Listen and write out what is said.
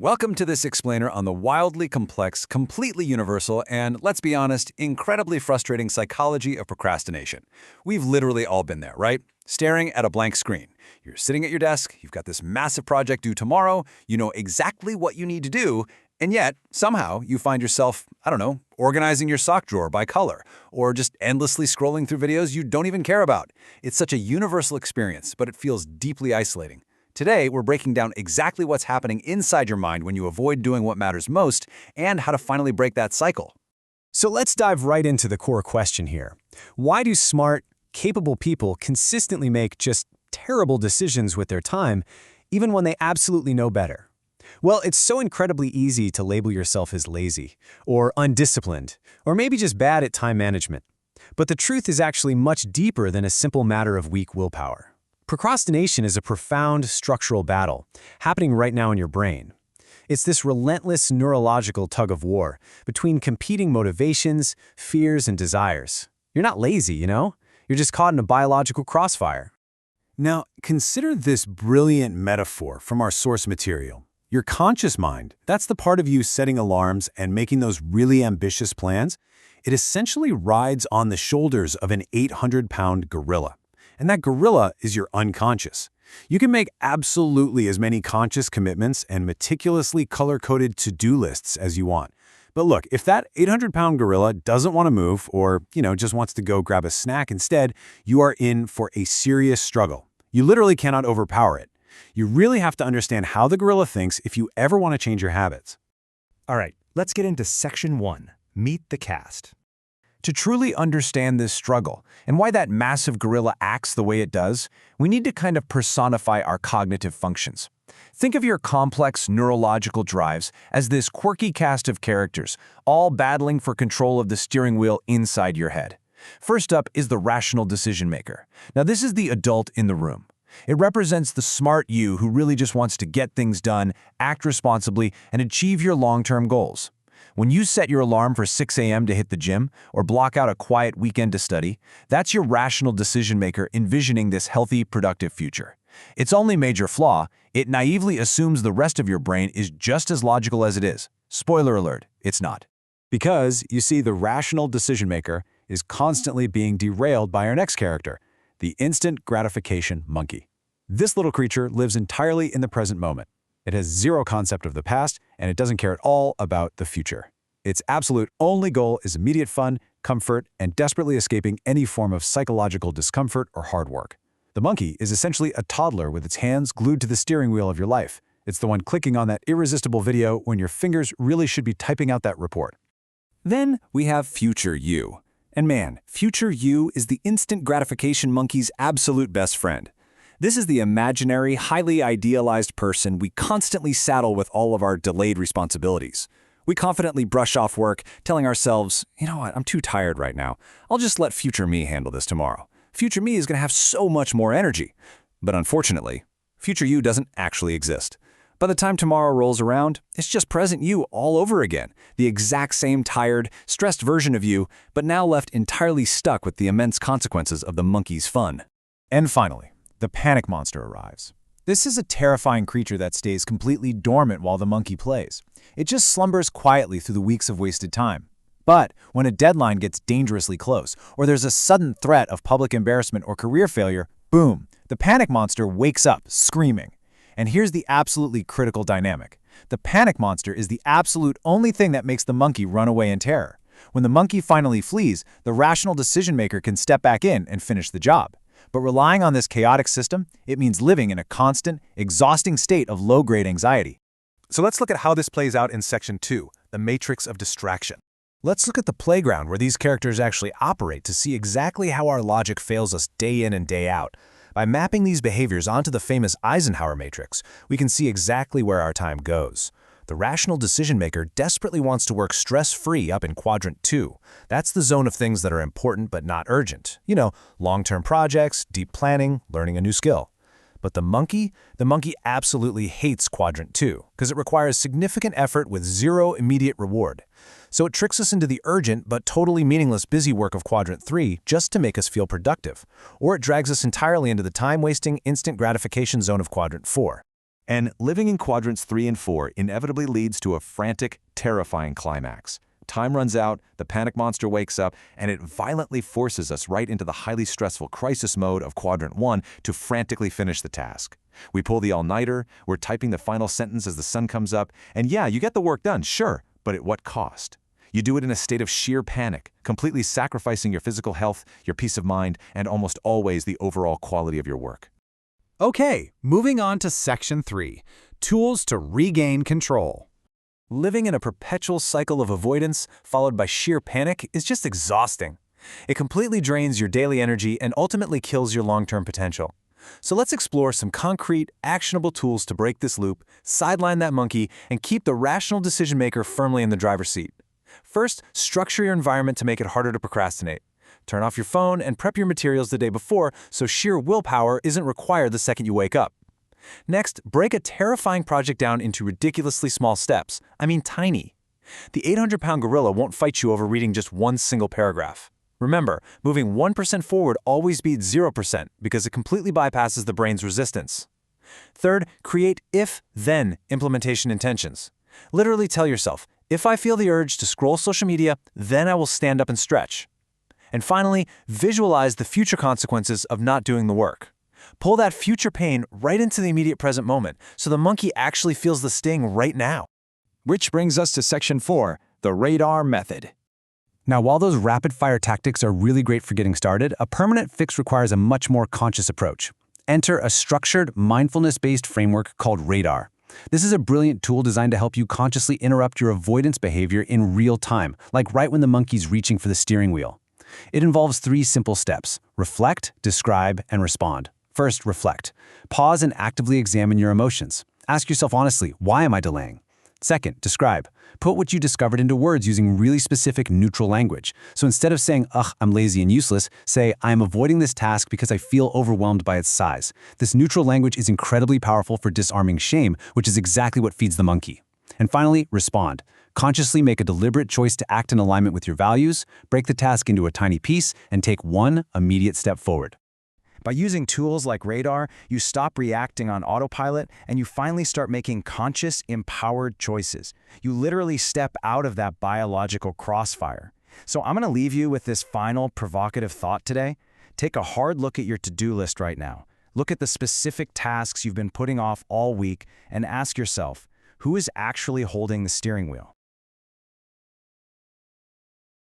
Welcome to this explainer on the wildly complex, completely universal, and, let's be honest, incredibly frustrating psychology of procrastination. We've literally all been there, right? Staring at a blank screen. You're sitting at your desk, you've got this massive project due tomorrow, you know exactly what you need to do, and yet, somehow, you find yourself, organizing your sock drawer by color, or just endlessly scrolling through videos you don't even care about. It's such a universal experience, but it feels deeply isolating. Today, we're breaking down exactly what's happening inside your mind when you avoid doing what matters most and how to finally break that cycle. So let's dive right into the core question here. Why do smart, capable people consistently make just terrible decisions with their time, even when they absolutely know better? Well, it's so incredibly easy to label yourself as lazy, or undisciplined, or maybe just bad at time management. But the truth is actually much deeper than a simple matter of weak willpower. Procrastination is a profound structural battle happening right now in your brain. It's this relentless neurological tug-of-war between competing motivations, fears, and desires. You're not lazy, You're just caught in a biological crossfire. Now, consider this brilliant metaphor from our source material. Your conscious mind, that's the part of you setting alarms and making those really ambitious plans, it essentially rides on the shoulders of an 800-pound gorilla. And that gorilla is your unconscious. You can make absolutely as many conscious commitments and meticulously color-coded to-do lists as you want. But look, if that 800-pound gorilla doesn't want to move or, just wants to go grab a snack instead, you are in for a serious struggle. You literally cannot overpower it. You really have to understand how the gorilla thinks if you ever want to change your habits. All right, let's get into Section 1, Meet the Cast. To truly understand this struggle and why that massive gorilla acts the way it does, we need to kind of personify our cognitive functions. Think of your complex neurological drives as this quirky cast of characters, all battling for control of the steering wheel inside your head. First up is the rational decision maker. Now, this is the adult in the room. It represents the smart you who really just wants to get things done, act responsibly, and achieve your long-term goals. When you set your alarm for 6 a.m. to hit the gym or block out a quiet weekend to study, that's your rational decision maker envisioning this healthy, productive future. Its only major flaw, it naively assumes the rest of your brain is just as logical as it is. Spoiler alert, it's not. Because, you see, the rational decision maker is constantly being derailed by our next character, the instant gratification monkey. This little creature lives entirely in the present moment. It has zero concept of the past, and it doesn't care at all about the future. Its absolute only goal is immediate fun, comfort, and desperately escaping any form of psychological discomfort or hard work. The monkey is essentially a toddler with its hands glued to the steering wheel of your life. It's the one clicking on that irresistible video when your fingers really should be typing out that report. Then we have future you. And man, future you is the instant gratification monkey's absolute best friend. This is the imaginary, highly idealized person we constantly saddle with all of our delayed responsibilities. We confidently brush off work, telling ourselves, you know what, I'm too tired right now. I'll just let future me handle this tomorrow. Future me is going to have so much more energy. But unfortunately, future you doesn't actually exist. By the time tomorrow rolls around, it's just present you all over again. The exact same tired, stressed version of you, but now left entirely stuck with the immense consequences of the monkey's fun. And finally, the panic monster arrives. This is a terrifying creature that stays completely dormant while the monkey plays. It just slumbers quietly through the weeks of wasted time. But when a deadline gets dangerously close, or there's a sudden threat of public embarrassment or career failure, boom, the panic monster wakes up, screaming. And here's the absolutely critical dynamic. The panic monster is the absolute only thing that makes the monkey run away in terror. When the monkey finally flees, the rational decision maker can step back in and finish the job. But relying on this chaotic system, it means living in a constant, exhausting state of low-grade anxiety. So let's look at how this plays out in Section 2, the matrix of distraction. Let's look at the playground where these characters actually operate to see exactly how our logic fails us day in and day out. By mapping these behaviors onto the famous Eisenhower matrix, we can see exactly where our time goes. The rational decision maker desperately wants to work stress-free up in Quadrant 2. That's the zone of things that are important but not urgent. Long-term projects, deep planning, learning a new skill. But the monkey absolutely hates Quadrant 2 because it requires significant effort with zero immediate reward. So it tricks us into the urgent but totally meaningless busy work of Quadrant 3 just to make us feel productive. Or it drags us entirely into the time-wasting, instant gratification zone of Quadrant 4. And living in quadrants 3 and 4 inevitably leads to a frantic, terrifying climax. Time runs out, the panic monster wakes up, and it violently forces us right into the highly stressful crisis mode of quadrant 1 to frantically finish the task. We pull the all-nighter, we're typing the final sentence as the sun comes up, and yeah, you get the work done, sure, but at what cost? You do it in a state of sheer panic, completely sacrificing your physical health, your peace of mind, and almost always the overall quality of your work. Okay, moving on to Section 3, Tools to Regain Control. Living in a perpetual cycle of avoidance, followed by sheer panic, is just exhausting. It completely drains your daily energy and ultimately kills your long-term potential. So let's explore some concrete, actionable tools to break this loop, sideline that monkey, and keep the rational decision-maker firmly in the driver's seat. First, structure your environment to make it harder to procrastinate. Turn off your phone and prep your materials the day before so sheer willpower isn't required the second you wake up. Next, break a terrifying project down into ridiculously small steps. I mean tiny. The 800-pound gorilla won't fight you over reading just one single paragraph. Remember, moving 1% forward always beats 0% because it completely bypasses the brain's resistance. Third, create if-then implementation intentions. Literally tell yourself, if I feel the urge to scroll social media, then I will stand up and stretch. And finally, visualize the future consequences of not doing the work. Pull that future pain right into the immediate present moment so the monkey actually feels the sting right now. Which brings us to Section 4, the radar method. Now, while those rapid-fire tactics are really great for getting started, a permanent fix requires a much more conscious approach. Enter a structured, mindfulness-based framework called radar. This is a brilliant tool designed to help you consciously interrupt your avoidance behavior in real time, like right when the monkey's reaching for the steering wheel. It involves 3 simple steps: reflect, describe, and respond. First, reflect. Pause and actively examine your emotions. Ask yourself honestly, why am I delaying? Second, describe. Put what you discovered into words using really specific, neutral language. So instead of saying, ugh, I'm lazy and useless, say, I am avoiding this task because I feel overwhelmed by its size. This neutral language is incredibly powerful for disarming shame, which is exactly what feeds the monkey. And finally, respond. Consciously make a deliberate choice to act in alignment with your values, break the task into a tiny piece, and take one immediate step forward. By using tools like radar, you stop reacting on autopilot and you finally start making conscious, empowered choices. You literally step out of that biological crossfire. So I'm going to leave you with this final provocative thought today. Take a hard look at your to-do list right now. Look at the specific tasks you've been putting off all week and ask yourself, who is actually holding the steering wheel?